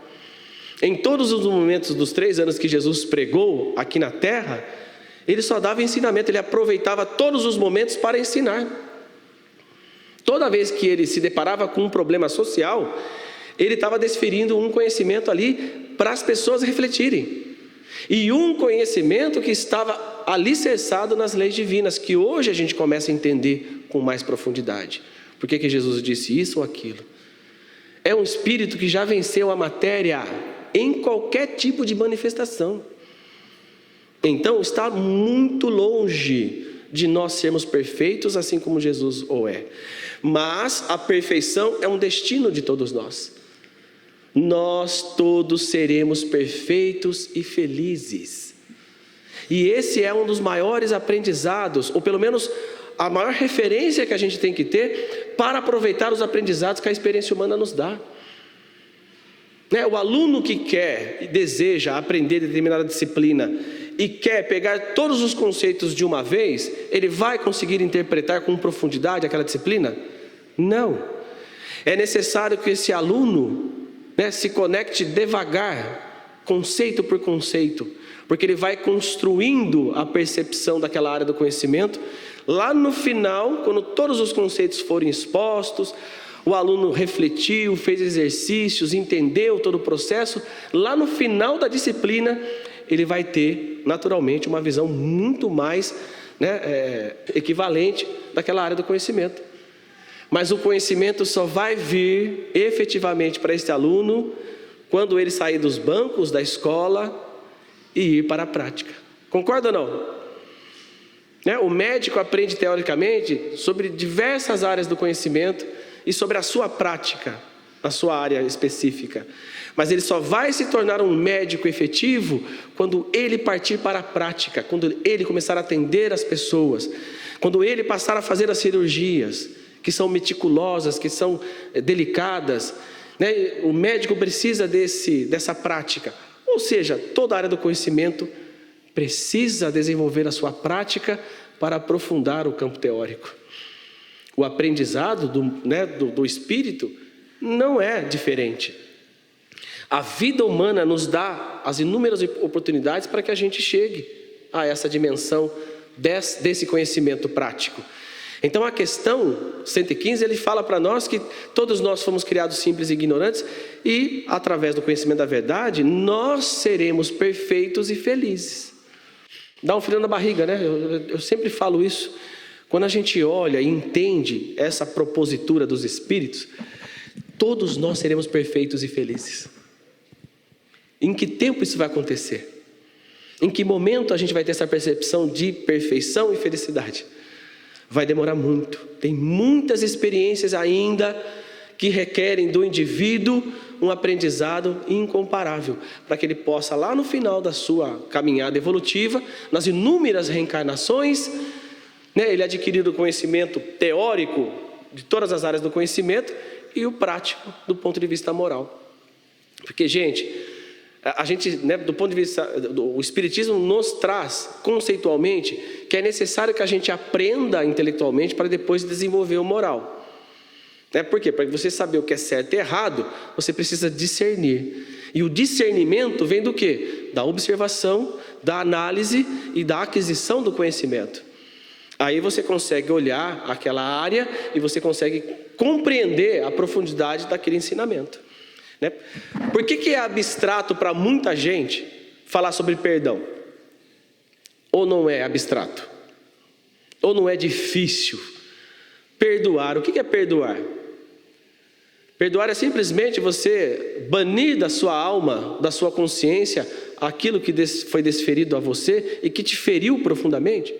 Em todos os momentos dos 3 anos que Jesus pregou aqui na terra, ele só dava ensinamento, ele aproveitava todos os momentos para ensinar. Toda vez que ele se deparava com um problema social, ele estava desferindo um conhecimento ali para as pessoas refletirem. E um conhecimento que estava alicerçado nas leis divinas, que hoje a gente começa a entender com mais profundidade. Por que Jesus disse isso ou aquilo? É um espírito que já venceu a matéria em qualquer tipo de manifestação. Então está muito longe de nós sermos perfeitos, assim como Jesus o é. Mas a perfeição é um destino de todos nós. Nós todos seremos perfeitos e felizes. E esse é um dos maiores aprendizados, ou pelo menos a maior referência que a gente tem que ter para aproveitar os aprendizados que a experiência humana nos dá. O aluno que quer e deseja aprender determinada disciplina e quer pegar todos os conceitos de uma vez, ele vai conseguir interpretar com profundidade aquela disciplina? Não. É necessário que esse aluno, se conecte devagar, conceito por conceito, porque ele vai construindo a percepção daquela área do conhecimento. Lá no final, quando todos os conceitos forem expostos, o aluno refletiu, fez exercícios, entendeu todo o processo, lá no final da disciplina, ele vai ter, naturalmente, uma visão muito mais equivalente daquela área do conhecimento. Mas o conhecimento só vai vir efetivamente para este aluno quando ele sair dos bancos da escola e ir para a prática. Concorda ou não? O médico aprende teoricamente sobre diversas áreas do conhecimento e sobre a sua prática, na sua área específica. Mas ele só vai se tornar um médico efetivo quando ele partir para a prática, quando ele começar a atender as pessoas, quando ele passar a fazer as cirurgias, que são meticulosas, que são delicadas. O médico precisa dessa prática. Ou seja, toda a área do conhecimento precisa desenvolver a sua prática para aprofundar o campo teórico. O aprendizado do espírito não é diferente. A vida humana nos dá as inúmeras oportunidades para que a gente chegue a essa dimensão desse conhecimento prático. Então a questão 115, ele fala para nós que todos nós fomos criados simples e ignorantes e através do conhecimento da verdade, nós seremos perfeitos e felizes. Dá um frio na barriga, né? Eu sempre falo isso. Quando a gente olha e entende essa propositura dos Espíritos, todos nós seremos perfeitos e felizes. Em que tempo isso vai acontecer? Em que momento a gente vai ter essa percepção de perfeição e felicidade? Vai demorar muito. Tem muitas experiências ainda que requerem do indivíduo um aprendizado incomparável, para que ele possa, lá no final da sua caminhada evolutiva, nas inúmeras reencarnações, ele adquirir o conhecimento teórico de todas as áreas do conhecimento e o prático do ponto de vista moral. Porque, gente, do ponto de vista o Espiritismo nos traz conceitualmente que é necessário que a gente aprenda intelectualmente para depois desenvolver o moral. Por quê? Para você saber o que é certo e errado, você precisa discernir. E o discernimento vem do quê? Da observação, da análise e da aquisição do conhecimento. Aí você consegue olhar aquela área e você consegue compreender a profundidade daquele ensinamento. Por que é abstrato para muita gente falar sobre perdão? Ou não é abstrato? Ou não é difícil? Perdoar, o que é perdoar? Perdoar é simplesmente você banir da sua alma, da sua consciência, aquilo que foi desferido a você e que te feriu profundamente?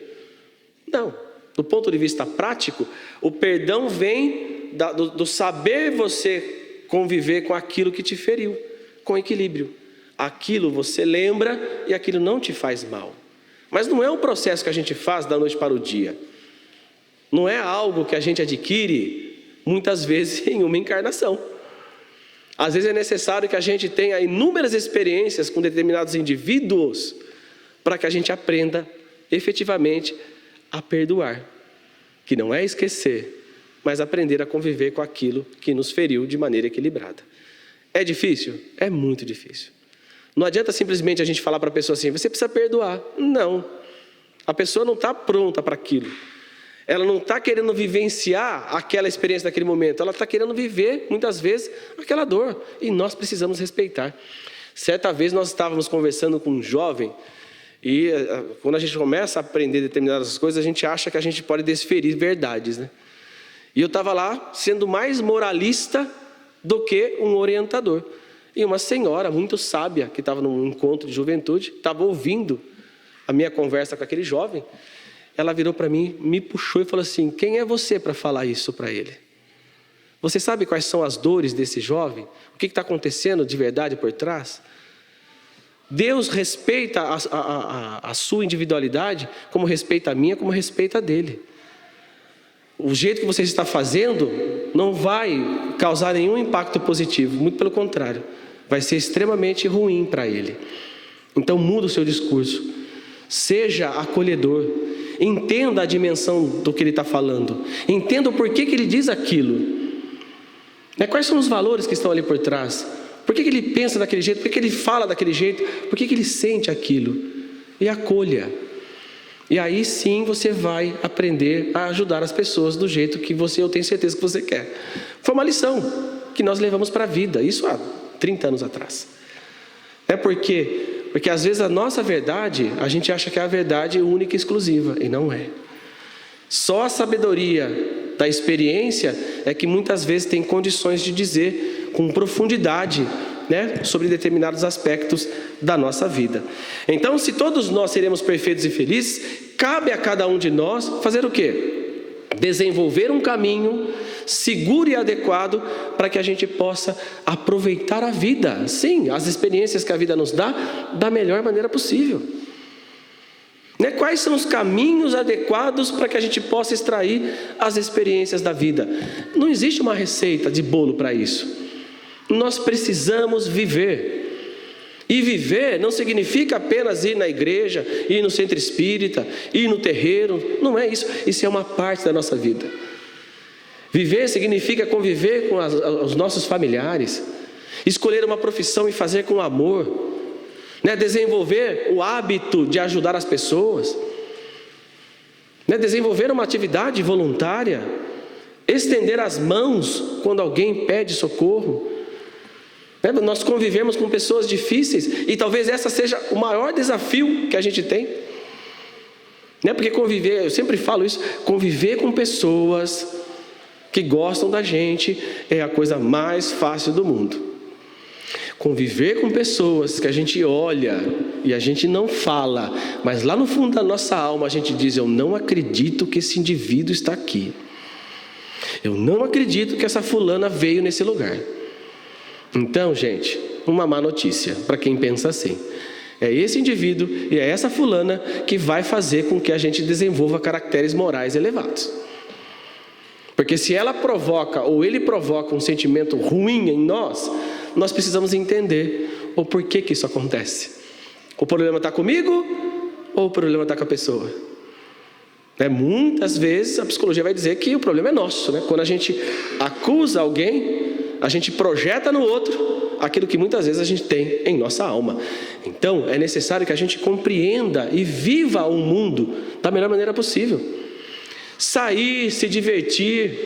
Não. Do ponto de vista prático, o perdão vem do saber você conviver com aquilo que te feriu, com equilíbrio. Aquilo você lembra e aquilo não te faz mal. Mas não é um processo que a gente faz da noite para o dia. Não é algo que a gente adquire, muitas vezes, em uma encarnação. Às vezes é necessário que a gente tenha inúmeras experiências com determinados indivíduos para que a gente aprenda efetivamente a perdoar. Que não é esquecer, mas aprender a conviver com aquilo que nos feriu de maneira equilibrada. É difícil? É muito difícil. Não adianta simplesmente a gente falar para a pessoa assim, você precisa perdoar. Não. A pessoa não está pronta para aquilo. Ela não está querendo vivenciar aquela experiência naquele momento. Ela está querendo viver, muitas vezes, aquela dor. E nós precisamos respeitar. Certa vez nós estávamos conversando com um jovem e quando a gente começa a aprender determinadas coisas, a gente acha que a gente pode desferir verdades, né? E eu estava lá sendo mais moralista do que um orientador. E uma senhora muito sábia, que estava num encontro de juventude, estava ouvindo a minha conversa com aquele jovem. Ela virou para mim, me puxou e falou assim, quem é você para falar isso para ele? Você sabe quais são as dores desse jovem? O que está acontecendo de verdade por trás? Deus respeita a sua individualidade, como respeita a minha, como respeita a dele. O jeito que você está fazendo não vai causar nenhum impacto positivo, muito pelo contrário, vai ser extremamente ruim para ele. Então muda o seu discurso, seja acolhedor, entenda a dimensão do que ele está falando, entenda o porquê que ele diz aquilo, quais são os valores que estão ali por trás, por que ele pensa daquele jeito, por que ele fala daquele jeito, por que ele sente aquilo, e acolha. E aí sim você vai aprender a ajudar as pessoas do jeito que eu tenho certeza que você quer. Foi uma lição que nós levamos para a vida, isso há 30 anos atrás. Porque às vezes a nossa verdade, a gente acha que é a verdade única e exclusiva, e não é. Só a sabedoria da experiência é que muitas vezes tem condições de dizer com profundidade, sobre determinados aspectos da nossa vida. Então, se todos nós seremos perfeitos e felizes, cabe a cada um de nós fazer o quê? Desenvolver um caminho seguro e adequado para que a gente possa aproveitar a vida, sim, as experiências que a vida nos dá, da melhor maneira possível. Quais são os caminhos adequados para que a gente possa extrair as experiências da vida? Não existe uma receita de bolo para isso. Nós precisamos viver. E viver não significa apenas ir na igreja, ir no centro espírita, ir no terreiro. Não é isso. Isso é uma parte da nossa vida. Viver significa conviver com os nossos familiares. escolher uma profissão e fazer com amor, né? Desenvolver o hábito de ajudar as pessoas, né? Desenvolver uma atividade voluntária, estender as mãos quando alguém pede socorro. Nós convivemos com pessoas difíceis e talvez essa seja o maior desafio que a gente tem, né? Porque conviver, eu sempre falo isso, conviver com pessoas que gostam da gente é a coisa mais fácil do mundo. Conviver com pessoas que a gente olha e a gente não fala, mas lá no fundo da nossa alma a gente diz: eu não acredito que esse indivíduo está aqui, eu não acredito que essa fulana veio nesse lugar. Então, gente, uma má notícia para quem pensa assim: é esse indivíduo e é essa fulana que vai fazer com que a gente desenvolva caracteres morais elevados. Porque se ela provoca ou ele provoca um sentimento ruim em nós, nós precisamos entender o porquê que isso acontece. O problema está comigo ou o problema está com a pessoa? Muitas vezes a psicologia vai dizer que o problema é nosso, né? Quando a gente acusa alguém, a gente projeta no outro aquilo que muitas vezes a gente tem em nossa alma. Então é necessário que a gente compreenda e viva o mundo da melhor maneira possível. Sair, se divertir,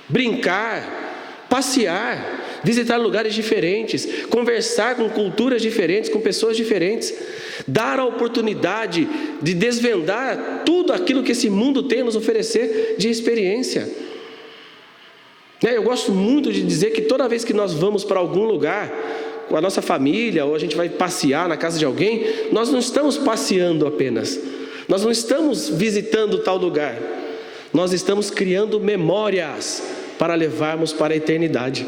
brincar, passear, visitar lugares diferentes, conversar com culturas diferentes, com pessoas diferentes, dar a oportunidade de desvendar tudo aquilo que esse mundo tem a nos oferecer de experiência. Eu gosto muito de dizer que toda vez que nós vamos para algum lugar com a nossa família, ou a gente vai passear na casa de alguém, nós não estamos passeando apenas, nós não estamos visitando tal lugar, nós estamos criando memórias para levarmos para a eternidade.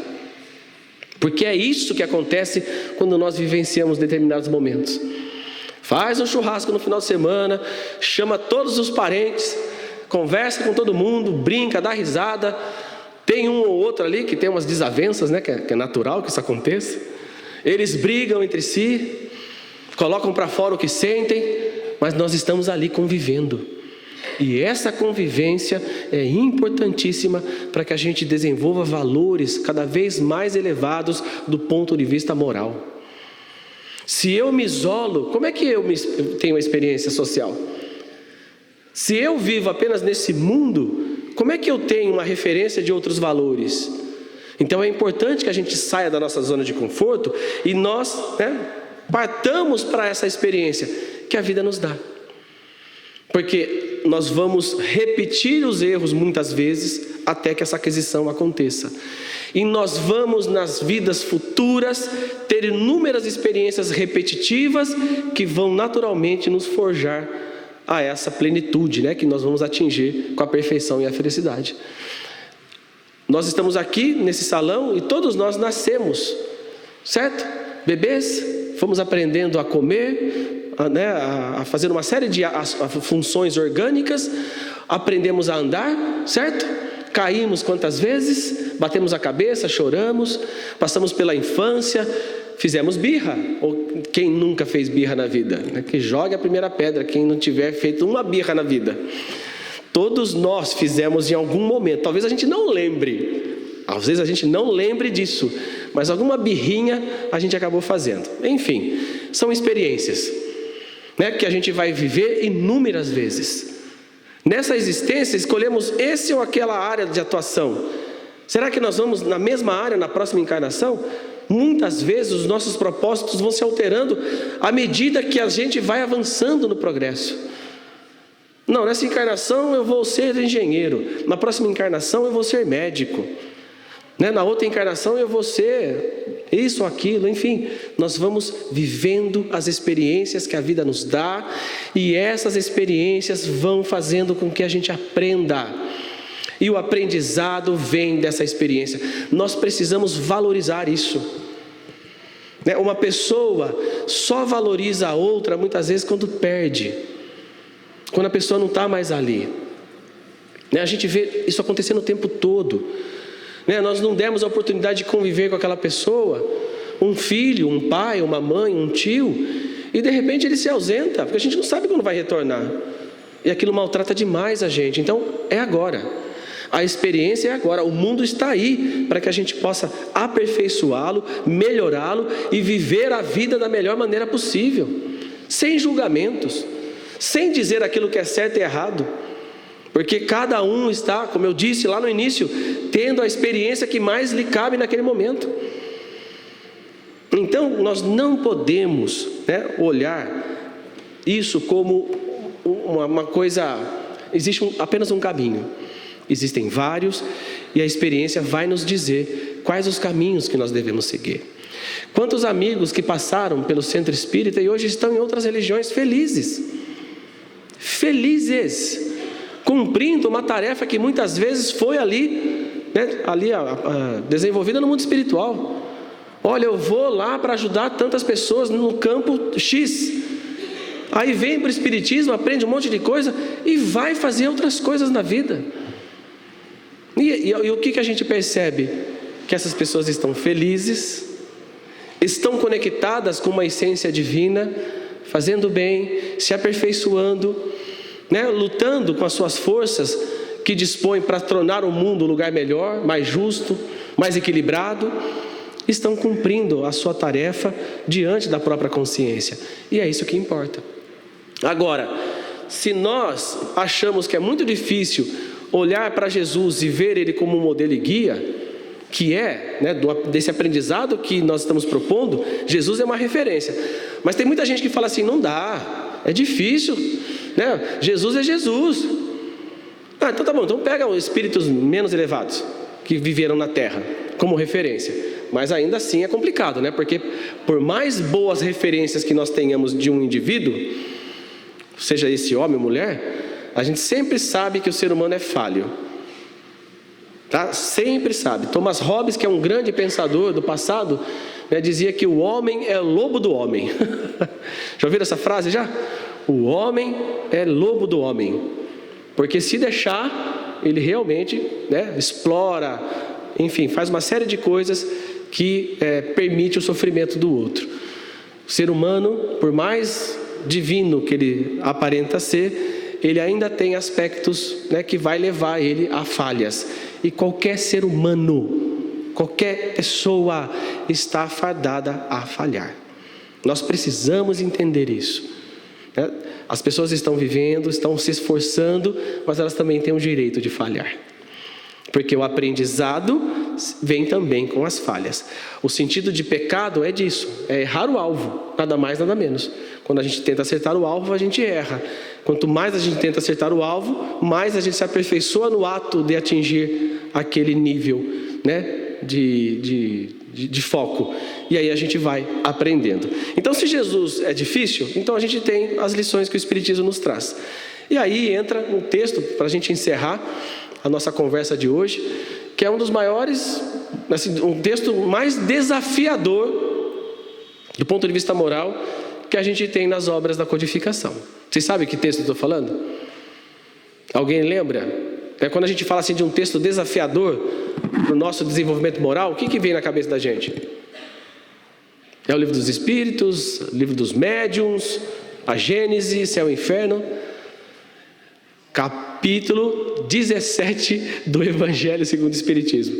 Porque é isso que acontece quando nós vivenciamos determinados momentos. Faz um churrasco no final de semana, chama todos os parentes, conversa com todo mundo, brinca, dá risada. Tem um ou outro ali que tem umas desavenças, né? Que é natural que isso aconteça. Eles brigam entre si, colocam para fora o que sentem, mas nós estamos ali convivendo. E essa convivência é importantíssima para que a gente desenvolva valores cada vez mais elevados do ponto de vista moral. Se eu me isolo, como é que eu tenho uma experiência social? Se eu vivo apenas nesse mundo, como é que eu tenho uma referência de outros valores? Então é importante que a gente saia da nossa zona de conforto e nós, partamos para essa experiência que a vida nos dá. Porque nós vamos repetir os erros muitas vezes até que essa aquisição aconteça. E nós vamos nas vidas futuras ter inúmeras experiências repetitivas que vão naturalmente nos forjar a essa plenitude, que nós vamos atingir com a perfeição e a felicidade. Nós estamos aqui nesse salão e todos nós nascemos, certo? Bebês, fomos aprendendo a comer, a fazer uma série de funções orgânicas, aprendemos a andar, certo? Caímos quantas vezes, batemos a cabeça, choramos, passamos pela infância, fizemos birra, ou quem nunca fez birra na vida? Que jogue a primeira pedra, quem não tiver feito uma birra na vida. Todos nós fizemos em algum momento, talvez a gente não lembre, às vezes a gente não lembre disso, mas alguma birrinha a gente acabou fazendo. Enfim, são experiências, que a gente vai viver inúmeras vezes. Nessa existência escolhemos esse ou aquela área de atuação. Será que nós vamos na mesma área na próxima encarnação? Muitas vezes os nossos propósitos vão se alterando à medida que a gente vai avançando no progresso. Não, nessa encarnação eu vou ser engenheiro, na próxima encarnação eu vou ser médico, na outra encarnação eu vou ser isso ou aquilo, enfim, nós vamos vivendo as experiências que a vida nos dá, e essas experiências vão fazendo com que a gente aprenda, e o aprendizado vem dessa experiência. Nós precisamos valorizar isso. Uma pessoa só valoriza a outra muitas vezes quando perde, quando a pessoa não está mais ali. A gente vê isso acontecendo o tempo todo. Nós não demos a oportunidade de conviver com aquela pessoa, um filho, um pai, uma mãe, um tio, e de repente ele se ausenta, porque a gente não sabe quando vai retornar, e aquilo maltrata demais a gente. Então é agora. A experiência é agora, o mundo está aí para que a gente possa aperfeiçoá-lo, melhorá-lo e viver a vida da melhor maneira possível, sem julgamentos, sem dizer aquilo que é certo e errado, porque cada um está, como eu disse lá no início, tendo a experiência que mais lhe cabe naquele momento. Então nós não podemos, olhar isso como uma coisa, existe apenas um caminho. Existem vários, e a experiência vai nos dizer quais os caminhos que nós devemos seguir. Quantos amigos que passaram pelo centro espírita e hoje estão em outras religiões felizes, cumprindo uma tarefa que muitas vezes foi ali desenvolvida no mundo espiritual. Olha, eu vou lá para ajudar tantas pessoas no campo X. Aí vem para o espiritismo, aprende um monte de coisa e vai fazer outras coisas na vida. E o que a gente percebe? Que essas pessoas estão felizes, estão conectadas com uma essência divina, fazendo bem, se aperfeiçoando, lutando com as suas forças que dispõem para tornar o mundo um lugar melhor, mais justo, mais equilibrado. Estão cumprindo a sua tarefa diante da própria consciência, e é isso que importa. Agora, se nós achamos que é muito difícil olhar para Jesus e ver Ele como um modelo e guia, que é, desse aprendizado que nós estamos propondo, Jesus é uma referência. Mas tem muita gente que fala assim, não dá, é difícil, Jesus é Jesus. Então tá bom, então pega os espíritos menos elevados, que viveram na Terra, como referência. Mas ainda assim é complicado, porque por mais boas referências que nós tenhamos de um indivíduo, seja esse homem ou mulher, a gente sempre sabe que o ser humano é falho, sempre sabe. Thomas Hobbes, que é um grande pensador do passado, dizia que o homem é lobo do homem. Já ouviram essa frase já? O homem é lobo do homem, porque se deixar, ele realmente explora, enfim, faz uma série de coisas que permite o sofrimento do outro. O ser humano, por mais divino que ele aparenta ser, ele ainda tem aspectos que vai levar ele a falhas. E qualquer ser humano, qualquer pessoa está fadada a falhar. Nós precisamos entender isso. As pessoas estão vivendo, estão se esforçando, mas elas também têm o direito de falhar. Porque o aprendizado vem também com as falhas. O sentido de pecado é disso, é errar o alvo, nada mais, nada menos. Quando a gente tenta acertar o alvo, a gente erra. Quanto mais a gente tenta acertar o alvo, mais a gente se aperfeiçoa no ato de atingir aquele nível de foco. E aí a gente vai aprendendo. Então, se Jesus é difícil, então a gente tem as lições que o Espiritismo nos traz. E aí entra um texto, para a gente encerrar a nossa conversa de hoje, que é um dos maiores, um texto mais desafiador do ponto de vista moral que a gente tem nas obras da codificação. Vocês sabem que texto eu estou falando? Alguém lembra? Quando a gente fala assim de um texto desafiador para o nosso desenvolvimento moral, o que vem na cabeça da gente? É o Livro dos Espíritos, o Livro dos Médiuns, a Gênese, Céu e Inferno. Capítulo 17 do Evangelho segundo o Espiritismo.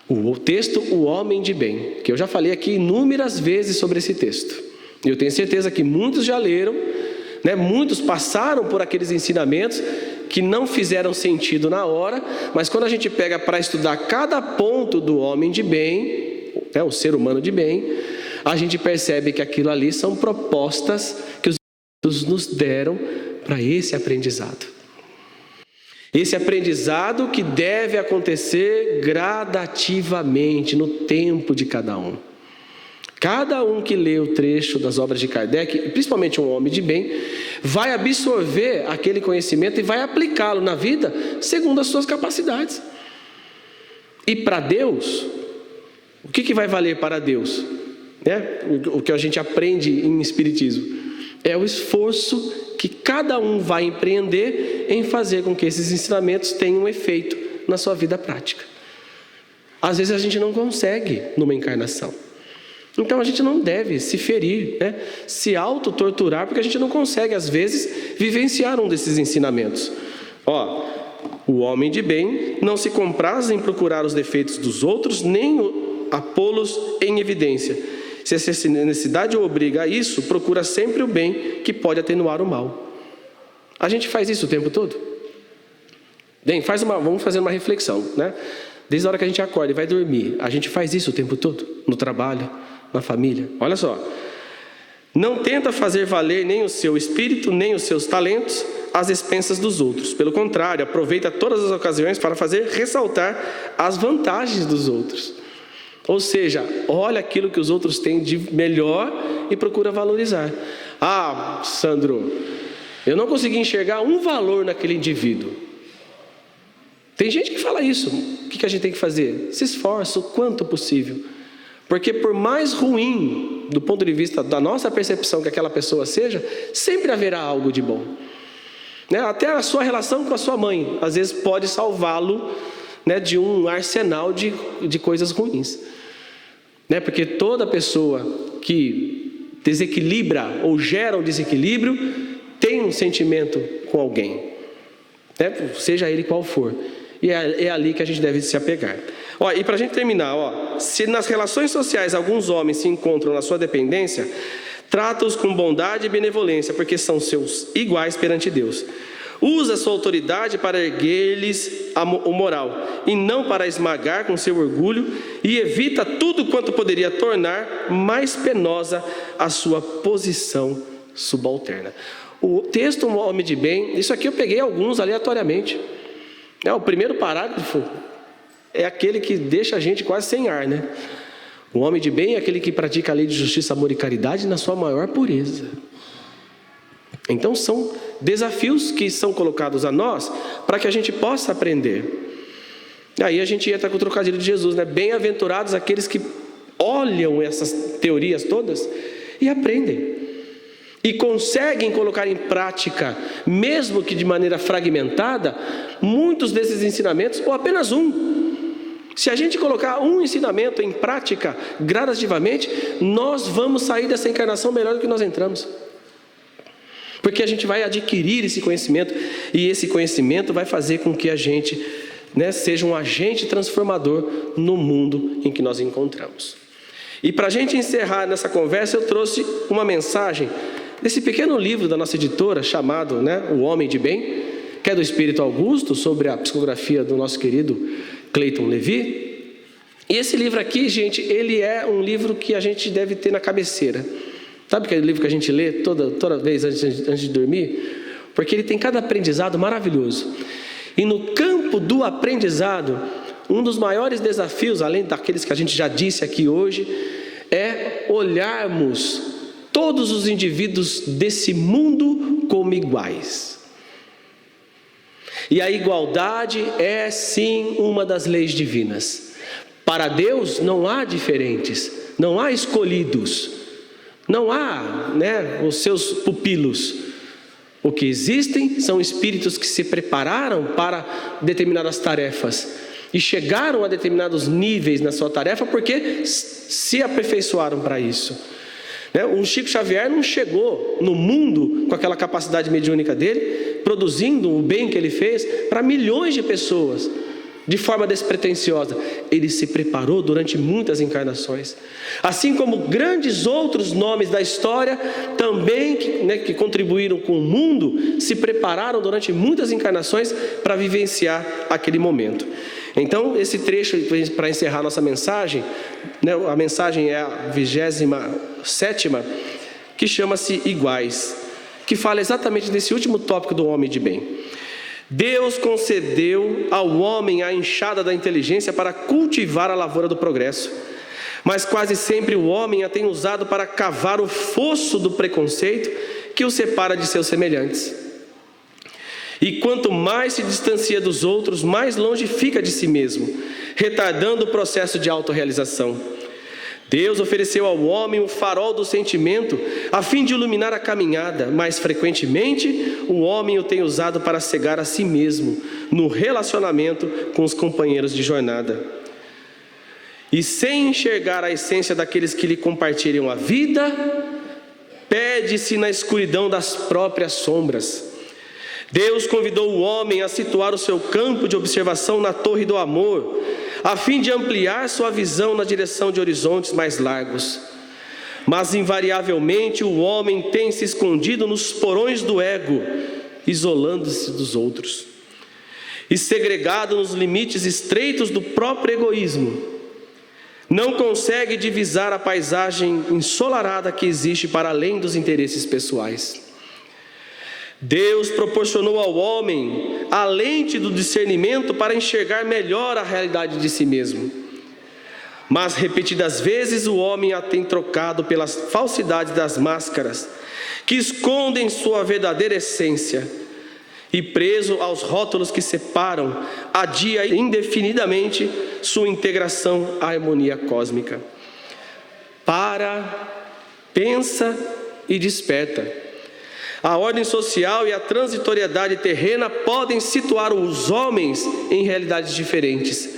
O texto, o homem de bem, que eu já falei aqui inúmeras vezes sobre esse texto. E eu tenho certeza que muitos já leram, muitos passaram por aqueles ensinamentos que não fizeram sentido na hora, mas quando a gente pega para estudar cada ponto do homem de bem, o ser humano de bem, a gente percebe que aquilo ali são propostas que os Espíritos nos deram para esse aprendizado. Esse aprendizado que deve acontecer gradativamente no tempo de cada um. Cada um que lê o trecho das obras de Kardec, principalmente um homem de bem, vai absorver aquele conhecimento e vai aplicá-lo na vida segundo as suas capacidades. E para Deus, o que vai valer para Deus? O que a gente aprende em Espiritismo é o esforço que cada um vai empreender em fazer com que esses ensinamentos tenham efeito na sua vida prática. Às vezes a gente não consegue numa encarnação. Então a gente não deve se ferir, se auto-torturar, porque a gente não consegue, às vezes, vivenciar um desses ensinamentos. O O homem de bem não se compraz em procurar os defeitos dos outros, nem a pô-los em evidência. Se essa necessidade o obriga a isso, procura sempre o bem que pode atenuar o mal. A gente faz isso o tempo todo? Bem, vamos fazer uma reflexão, né? Desde a hora que a gente acorda e vai dormir, a gente faz isso o tempo todo? No trabalho, na família? Olha só. Não tenta fazer valer nem o seu espírito, nem os seus talentos às expensas dos outros. Pelo contrário, aproveita todas as ocasiões para fazer ressaltar as vantagens dos outros. Ou seja, olha aquilo que os outros têm de melhor e procura valorizar. Ah, Sandro, eu não consegui enxergar um valor naquele indivíduo. Tem gente que fala isso. O que a gente tem que fazer? Se esforça o quanto possível. Porque por mais ruim, do ponto de vista da nossa percepção que aquela pessoa seja, sempre haverá algo de bom. Até a sua relação com a sua mãe, às vezes pode salvá-lo, de um arsenal de coisas ruins. Porque toda pessoa que desequilibra ou gera um desequilíbrio, tem um sentimento com alguém, seja ele qual for. E é ali que a gente deve se apegar. E para a gente terminar, se nas relações sociais alguns homens se encontram na sua dependência, trata-os com bondade e benevolência, porque são seus iguais perante Deus. Usa sua autoridade para erguer-lhes o moral, e não para esmagar com seu orgulho, e evita tudo quanto poderia tornar mais penosa a sua posição subalterna. O texto, um homem de bem, isso aqui eu peguei alguns aleatoriamente. O primeiro parágrafo é aquele que deixa a gente quase sem ar, O homem de bem é aquele que pratica a lei de justiça, amor e caridade na sua maior pureza. Então são desafios que são colocados a nós para que a gente possa aprender. Aí a gente entra com o trocadilho de Jesus, Bem-aventurados aqueles que olham essas teorias todas e aprendem. E conseguem colocar em prática, mesmo que de maneira fragmentada, muitos desses ensinamentos, ou apenas um. Se a gente colocar um ensinamento em prática gradativamente, nós vamos sair dessa encarnação melhor do que nós entramos. Porque a gente vai adquirir esse conhecimento, e esse conhecimento vai fazer com que a gente seja um agente transformador no mundo em que nós encontramos. E para a gente encerrar nessa conversa, eu trouxe uma mensagem desse pequeno livro da nossa editora, chamado O Homem de Bem, que é do Espírito Augusto, sobre a psicografia do nosso querido Clayton Levi. E esse livro aqui, gente, ele é um livro que a gente deve ter na cabeceira. Sabe aquele livro que a gente lê toda vez antes de dormir? Porque ele tem cada aprendizado maravilhoso. E no campo do aprendizado, um dos maiores desafios, além daqueles que a gente já disse aqui hoje, é olharmos todos os indivíduos desse mundo como iguais. E a igualdade é sim uma das leis divinas. Para Deus não há diferentes, não há escolhidos, não há os seus pupilos. O que existem são espíritos que se prepararam para determinadas tarefas e chegaram a determinados níveis na sua tarefa porque se aperfeiçoaram para isso. O Chico Xavier não chegou no mundo com aquela capacidade mediúnica dele, produzindo o bem que ele fez para milhões de pessoas, de forma despretensiosa. Ele se preparou durante muitas encarnações. Assim como grandes outros nomes da história, também que contribuíram com o mundo, se prepararam durante muitas encarnações para vivenciar aquele momento. Então, esse trecho, para encerrar nossa mensagem, a mensagem é a 27ª, que chama-se Iguais, que fala exatamente desse último tópico do homem de bem. Deus concedeu ao homem a enxada da inteligência para cultivar a lavoura do progresso, mas quase sempre o homem a tem usado para cavar o fosso do preconceito que o separa de seus semelhantes. E quanto mais se distancia dos outros, mais longe fica de si mesmo, retardando o processo de autorrealização. Deus ofereceu ao homem o farol do sentimento, a fim de iluminar a caminhada, mas frequentemente o homem o tem usado para cegar a si mesmo, no relacionamento com os companheiros de jornada. E sem enxergar a essência daqueles que lhe compartilham a vida, perde-se na escuridão das próprias sombras. Deus convidou o homem a situar o seu campo de observação na torre do amor, a fim de ampliar sua visão na direção de horizontes mais largos. Mas invariavelmente o homem tem se escondido nos porões do ego, isolando-se dos outros, e segregado nos limites estreitos do próprio egoísmo. Não consegue divisar a paisagem ensolarada que existe para além dos interesses pessoais. Deus proporcionou ao homem a lente do discernimento para enxergar melhor a realidade de si mesmo. Mas repetidas vezes o homem a tem trocado pelas falsidades das máscaras, que escondem sua verdadeira essência, e preso aos rótulos que separam, adia indefinidamente sua integração à harmonia cósmica. Pensa e desperta. A ordem social e a transitoriedade terrena podem situar os homens em realidades diferentes.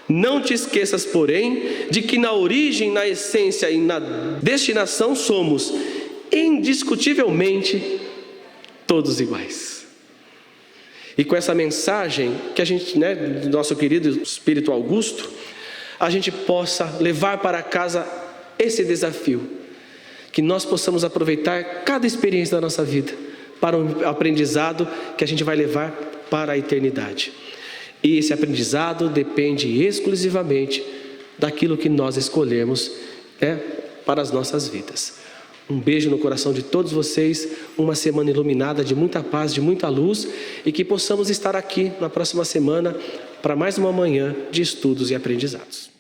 Não te esqueças, porém, de que na origem, na essência e na destinação somos, indiscutivelmente, todos iguais. E com essa mensagem que a gente, do nosso querido Espírito Augusto, a gente possa levar para casa esse desafio. Que nós possamos aproveitar cada experiência da nossa vida para um aprendizado que a gente vai levar para a eternidade. E esse aprendizado depende exclusivamente daquilo que nós escolhemos para as nossas vidas. Um beijo no coração de todos vocês, uma semana iluminada de muita paz, de muita luz, e que possamos estar aqui na próxima semana para mais uma manhã de estudos e aprendizados.